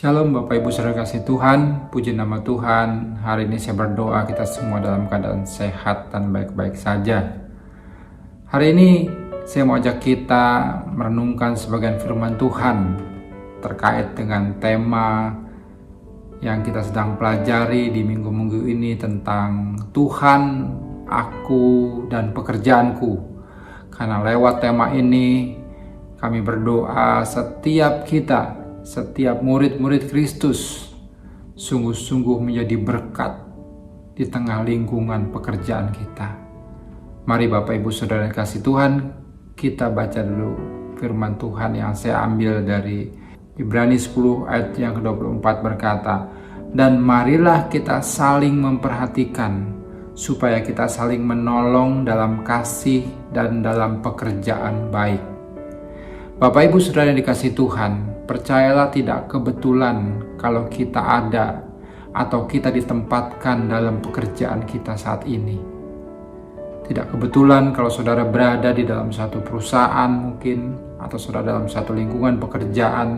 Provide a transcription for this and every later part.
Shalom Bapak Ibu Saudara kasih Tuhan, puji nama Tuhan. Hari ini saya berdoa kita semua dalam keadaan sehat dan baik-baik saja. Hari ini saya mau ajak kita merenungkan sebagian firman Tuhan terkait dengan tema yang kita sedang pelajari di minggu-minggu ini tentang Tuhan, aku, dan pekerjaanku. Karena lewat tema ini kami berdoa setiap murid-murid Kristus sungguh-sungguh menjadi berkat di tengah lingkungan pekerjaan kita. Mari Bapak Ibu Saudara kasih Tuhan, kita baca dulu firman Tuhan yang saya ambil dari Ibrani 10 ayat yang ke-24 berkata, "Dan marilah kita saling memperhatikan supaya kita saling menolong dalam kasih dan dalam pekerjaan baik." Bapak Ibu Saudara yang dikasih Tuhan, percayalah tidak kebetulan kalau kita ada atau kita ditempatkan dalam pekerjaan kita saat ini. Tidak kebetulan kalau saudara berada di dalam satu perusahaan mungkin, atau saudara dalam satu lingkungan pekerjaan.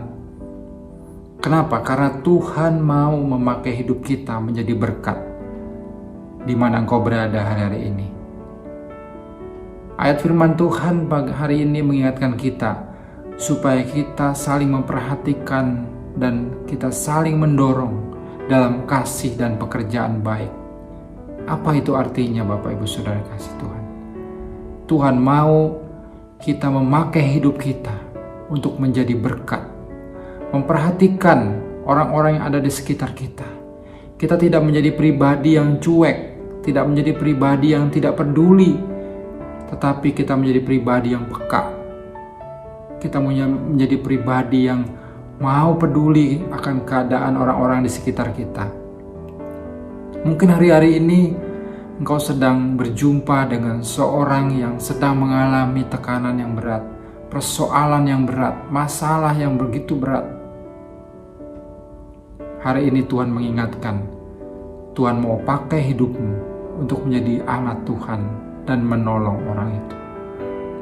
Kenapa? Karena Tuhan mau memakai hidup kita menjadi berkat di mana engkau berada hari-hari ini. Ayat firman Tuhan hari ini mengingatkan kita supaya kita saling memperhatikan dan kita saling mendorong dalam kasih dan pekerjaan baik. Apa itu artinya Bapak Ibu Saudara kasih Tuhan? Tuhan mau kita memakai hidup kita untuk menjadi berkat, memperhatikan orang-orang yang ada di sekitar kita. Kita tidak menjadi pribadi yang cuek, tidak menjadi pribadi yang tidak peduli, tetapi kita menjadi pribadi yang peka. Kita menjadi pribadi yang mau peduli akan keadaan orang-orang di sekitar kita. Mungkin hari-hari ini engkau sedang berjumpa dengan seorang yang sedang mengalami tekanan yang berat, persoalan yang berat, masalah yang begitu berat. Hari ini Tuhan mengingatkan, Tuhan mau pakai hidupmu untuk menjadi anak Tuhan dan menolong orang itu.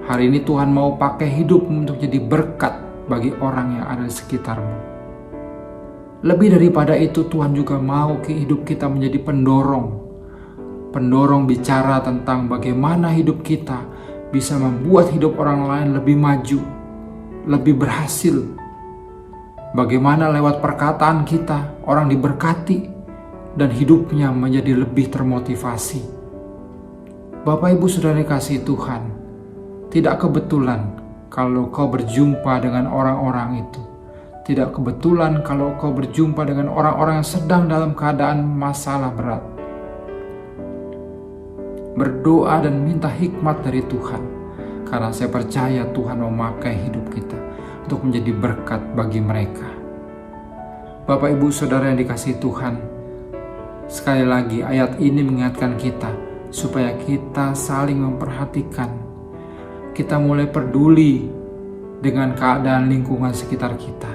Hari ini Tuhan mau pakai hidupmu untuk jadi berkat bagi orang yang ada di sekitarmu. Lebih daripada itu, Tuhan juga mau hidup kita menjadi pendorong bicara tentang bagaimana hidup kita bisa membuat hidup orang lain lebih maju, lebih berhasil. Bagaimana lewat perkataan kita orang diberkati dan hidupnya menjadi lebih termotivasi. Bapak Ibu Saudara kasih Tuhan, tidak kebetulan kalau kau berjumpa dengan orang-orang itu. Tidak kebetulan kalau kau berjumpa dengan orang-orang yang sedang dalam keadaan masalah berat. Berdoa dan minta hikmat dari Tuhan, karena saya percaya Tuhan memakai hidup kita untuk menjadi berkat bagi mereka. Bapak Ibu Saudara yang dikasihi Tuhan, sekali lagi ayat ini mengingatkan kita supaya kita saling memperhatikan. Kita mulai peduli dengan keadaan lingkungan sekitar kita.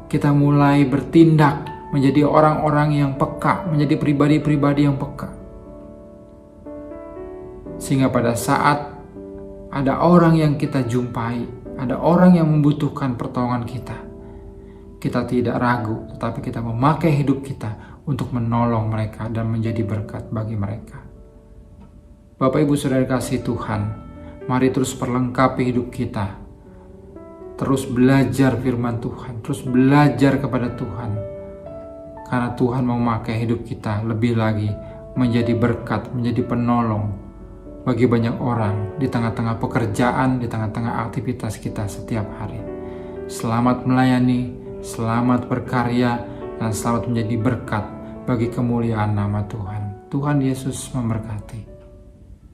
Kita mulai bertindak menjadi orang-orang yang peka, menjadi pribadi-pribadi yang peka. Sehingga pada saat ada orang yang kita jumpai, ada orang yang membutuhkan pertolongan kita, kita tidak ragu, tetapi kita memakai hidup kita untuk menolong mereka dan menjadi berkat bagi mereka. Bapak Ibu Saudara kasih Tuhan, mari terus perlengkapi hidup kita. Terus belajar firman Tuhan, terus belajar kepada Tuhan. Karena Tuhan mau memakai hidup kita lebih lagi menjadi berkat, menjadi penolong bagi banyak orang di tengah-tengah pekerjaan, di tengah-tengah aktivitas kita setiap hari. Selamat melayani, selamat berkarya, dan selamat menjadi berkat bagi kemuliaan nama Tuhan. Tuhan Yesus memberkati.